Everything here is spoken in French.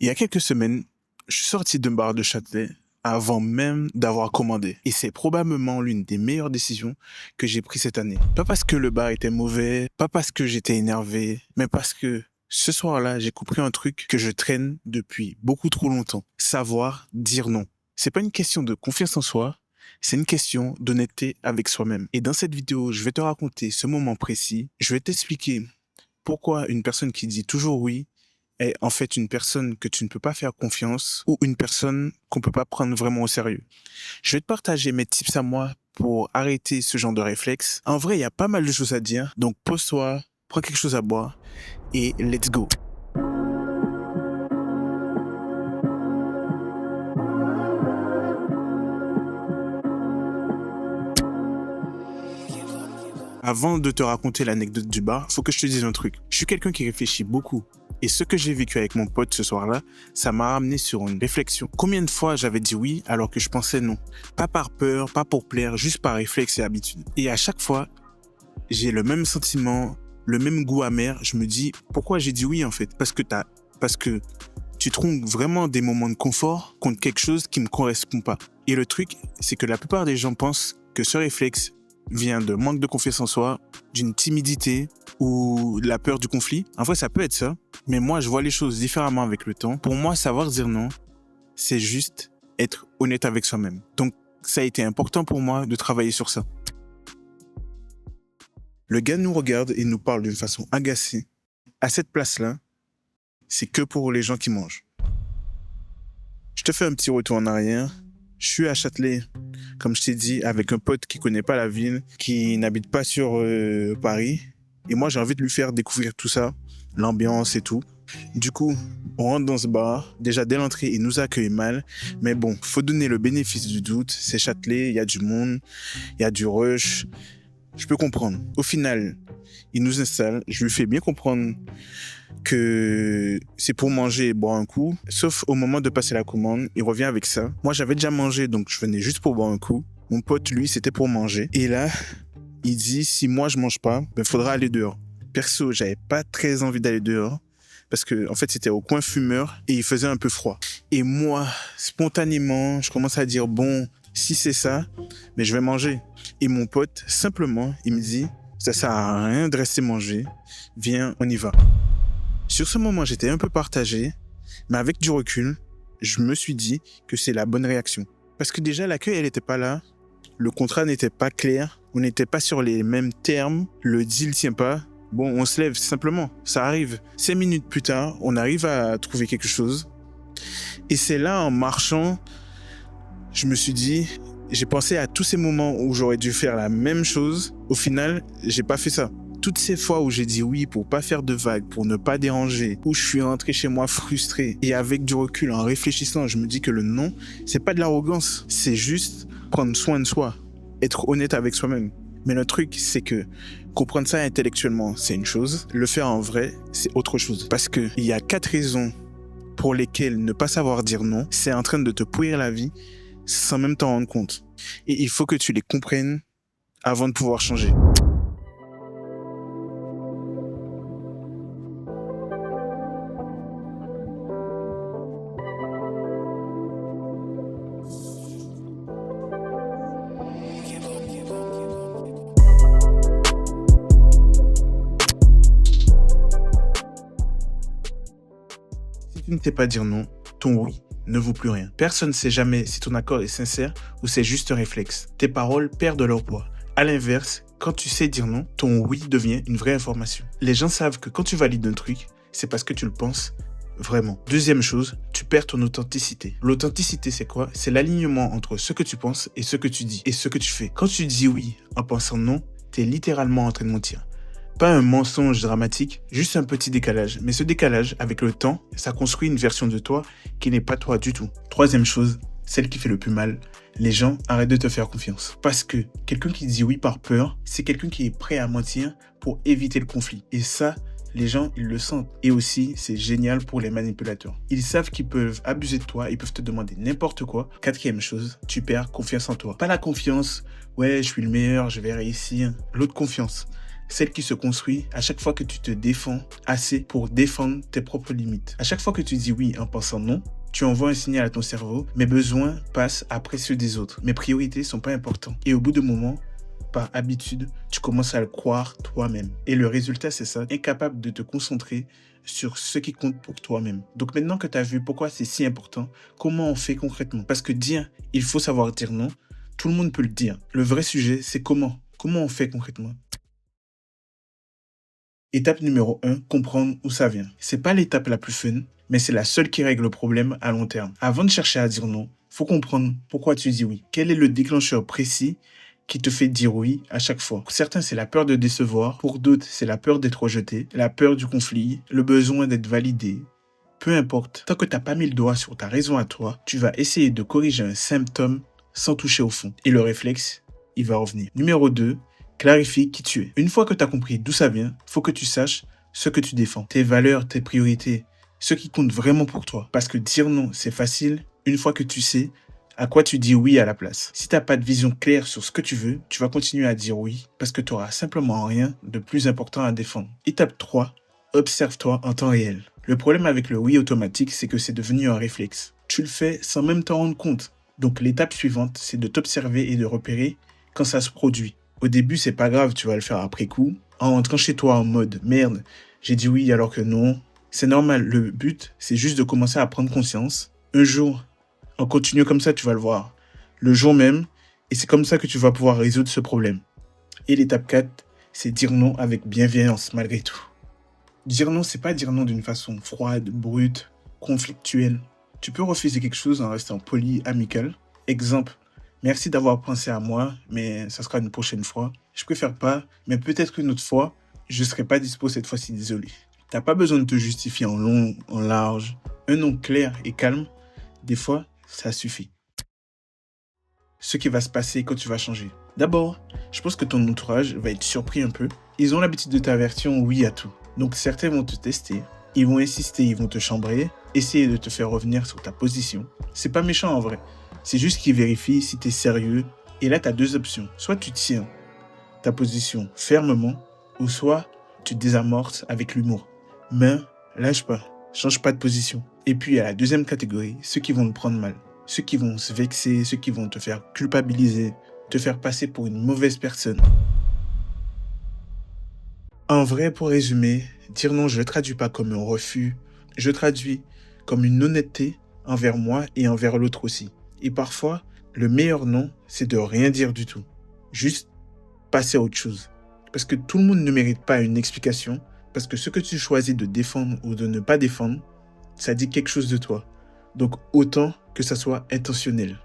Il y a quelques semaines, je suis sorti d'un bar de Châtelet avant même d'avoir commandé. Et c'est probablement l'une des meilleures décisions que j'ai prises cette année. Pas parce que le bar était mauvais, pas parce que j'étais énervé, mais parce que ce soir-là, j'ai compris un truc que je traîne depuis beaucoup trop longtemps. Savoir dire non. C'est pas une question de confiance en soi, c'est une question d'honnêteté avec soi-même. Et dans cette vidéo, je vais te raconter ce moment précis. Je vais t'expliquer pourquoi une personne qui dit toujours oui est en fait une personne que tu ne peux pas faire confiance ou une personne qu'on peut pas prendre vraiment au sérieux. Je vais te partager mes tips à moi pour arrêter ce genre de réflexe. En vrai, il y a pas mal de choses à dire, donc pose-toi, prends quelque chose à boire et let's go. Avant de te raconter l'anecdote du bar, faut que je te dise un truc. Je suis quelqu'un qui réfléchit beaucoup. Et ce que j'ai vécu avec mon pote ce soir-là, ça m'a ramené sur une réflexion. Combien de fois j'avais dit oui alors que je pensais non? Pas par peur, pas pour plaire, juste par réflexe et habitude. Et à chaque fois, j'ai le même sentiment, le même goût amer. Je me dis, pourquoi j'ai dit oui en fait? Parce que tu trouves vraiment des moments de confort contre quelque chose qui me correspond pas. Et le truc, c'est que la plupart des gens pensent que ce réflexe vient de manque de confiance en soi, d'une timidité ou de la peur du conflit. En vrai, ça peut être ça, mais moi, je vois les choses différemment avec le temps. Pour moi, savoir dire non, c'est juste être honnête avec soi-même. Donc, ça a été important pour moi de travailler sur ça. Le gars nous regarde et nous parle d'une façon agacée. À cette place-là, c'est que pour les gens qui mangent. Je te fais un petit retour en arrière. Je suis à Châtelet, comme je t'ai dit, avec un pote qui connaît pas la ville, qui n'habite pas sur Paris. Et moi, j'ai envie de lui faire découvrir tout ça, l'ambiance et tout. Du coup, on rentre dans ce bar. Déjà, dès l'entrée, il nous accueille mal. Mais bon, faut donner le bénéfice du doute. C'est Châtelet, il y a du monde, il y a du rush. Je peux comprendre. Au final, il nous installe. Je lui fais bien comprendre que c'est pour manger et boire un coup. Sauf au moment de passer la commande, il revient avec ça. Moi, j'avais déjà mangé, donc je venais juste pour boire un coup. Mon pote, lui, c'était pour manger. Et là, il dit, si moi, je mange pas, ben, faudra aller dehors. Perso, j'avais pas très envie d'aller dehors. Parce que, en fait, c'était au coin fumeur et il faisait un peu froid. Et moi, spontanément, je commence à dire, bon, si c'est ça, mais je vais manger. Et mon pote, simplement, il me dit, ça sert à rien de rester manger. Viens, on y va. Sur ce moment, j'étais un peu partagé, mais avec du recul, je me suis dit que c'est la bonne réaction. Parce que déjà, l'accueil, elle n'était pas là, le contrat n'était pas clair, on n'était pas sur les mêmes termes, le deal tient pas. Bon, on se lève simplement, ça arrive. 5 minutes plus tard, on arrive à trouver quelque chose. Et c'est là, en marchant, je me suis dit, j'ai pensé à tous ces moments où j'aurais dû faire la même chose. Au final, j'ai pas fait ça. Toutes ces fois où j'ai dit oui pour pas faire de vagues, pour ne pas déranger, où je suis rentré chez moi frustré et avec du recul, en réfléchissant, je me dis que le non, c'est pas de l'arrogance, c'est juste prendre soin de soi, être honnête avec soi-même. Mais le truc, c'est que comprendre ça intellectuellement, c'est une chose, le faire en vrai, c'est autre chose. Parce que il y a 4 raisons pour lesquelles ne pas savoir dire non, c'est en train de te pourrir la vie sans même t'en rendre compte. Et il faut que tu les comprennes avant de pouvoir changer. Si tu ne sais pas dire non, ton oui ne vaut plus rien. Personne ne sait jamais si ton accord est sincère ou c'est juste un réflexe. Tes paroles perdent leur poids. À l'inverse, quand tu sais dire non, ton oui devient une vraie information. Les gens savent que quand tu valides un truc, c'est parce que tu le penses vraiment. Deuxième chose, tu perds ton authenticité. L'authenticité, c'est quoi? C'est l'alignement entre ce que tu penses et ce que tu dis et ce que tu fais. Quand tu dis oui en pensant non, t'es littéralement en train de mentir. Pas un mensonge dramatique, juste un petit décalage. Mais ce décalage, avec le temps, ça construit une version de toi qui n'est pas toi du tout. Troisième chose, celle qui fait le plus mal, les gens arrêtent de te faire confiance. Parce que quelqu'un qui dit oui par peur, c'est quelqu'un qui est prêt à mentir pour éviter le conflit. Et ça, les gens, ils le sentent. Et aussi, c'est génial pour les manipulateurs. Ils savent qu'ils peuvent abuser de toi, ils peuvent te demander n'importe quoi. Quatrième chose, tu perds confiance en toi. Pas la confiance, ouais, je suis le meilleur, je vais réussir. L'autre confiance. celle qui se construit à chaque fois que tu te défends assez pour défendre tes propres limites. À chaque fois que tu dis oui en pensant non, tu envoies un signal à ton cerveau, mes besoins passent après ceux des autres. Mes priorités sont pas importantes. Et au bout d'un moment, par habitude, tu commences à le croire toi-même. Et le résultat, c'est ça, incapable de te concentrer sur ce qui compte pour toi-même. Donc maintenant que tu as vu pourquoi c'est si important, comment on fait concrètement? Parce que dire, il faut savoir dire non, tout le monde peut le dire. Le vrai sujet, c'est comment. Comment on fait concrètement? Étape numéro 1, comprendre où ça vient. C'est pas l'étape la plus fun, mais c'est la seule qui règle le problème à long terme. Avant de chercher à dire non, faut comprendre pourquoi tu dis oui. Quel est le déclencheur précis qui te fait dire oui à chaque fois? Pour certains, c'est la peur de décevoir. Pour d'autres, c'est la peur d'être rejeté, la peur du conflit, le besoin d'être validé. Peu importe, tant que t'as pas mis le doigt sur ta raison à toi, tu vas essayer de corriger un symptôme sans toucher au fond. Et le réflexe, il va revenir. Numéro 2, clarifie qui tu es. Une fois que tu as compris d'où ça vient, faut que tu saches ce que tu défends, tes valeurs, tes priorités, ce qui compte vraiment pour toi. Parce que dire non, c'est facile une fois que tu sais à quoi tu dis oui à la place. Si tu n'as pas de vision claire sur ce que tu veux, tu vas continuer à dire oui parce que tu n'auras simplement rien de plus important à défendre. Étape 3, observe-toi en temps réel. Le problème avec le oui automatique, c'est que c'est devenu un réflexe. Tu le fais sans même t'en rendre compte. Donc l'étape suivante, c'est de t'observer et de repérer quand ça se produit. Au début, c'est pas grave, tu vas le faire après coup. En rentrant chez toi en mode merde, j'ai dit oui alors que non. C'est normal, le but, c'est juste de commencer à prendre conscience. Un jour, en continuant comme ça, tu vas le voir. Le jour même, et c'est comme ça que tu vas pouvoir résoudre ce problème. Et l'étape 4, c'est dire non avec bienveillance malgré tout. Dire non, c'est pas dire non d'une façon froide, brute, conflictuelle. Tu peux refuser quelque chose en restant poli, amical. Exemple, merci d'avoir pensé à moi, mais ça sera une prochaine fois. Je préfère pas, mais peut-être qu'une autre fois, je serai pas dispo cette fois-ci, désolé. T'as pas besoin de te justifier en long, en large. Un nom clair et calme, des fois, ça suffit. Ce qui va se passer quand tu vas changer. D'abord, je pense que ton entourage va être surpris un peu. Ils ont l'habitude de t'avertir oui à tout. Donc certains vont te tester, ils vont insister, ils vont te chambrer, essayer de te faire revenir sur ta position. C'est pas méchant en vrai. C'est juste qu'ils vérifient si tu es sérieux. Et là, tu as deux options. Soit tu tiens ta position fermement, ou soit tu désamorces avec l'humour. Mais lâche pas, change pas de position. Et puis, il y a la deuxième catégorie, ceux qui vont le prendre mal. Ceux qui vont se vexer, ceux qui vont te faire culpabiliser, te faire passer pour une mauvaise personne. En vrai, pour résumer, dire non, je le traduis pas comme un refus. Je le traduis comme une honnêteté envers moi et envers l'autre aussi. Et parfois, le meilleur non, c'est de rien dire du tout. Juste passer à autre chose. Parce que tout le monde ne mérite pas une explication. Parce que ce que tu choisis de défendre ou de ne pas défendre, ça dit quelque chose de toi. Donc autant que ça soit intentionnel.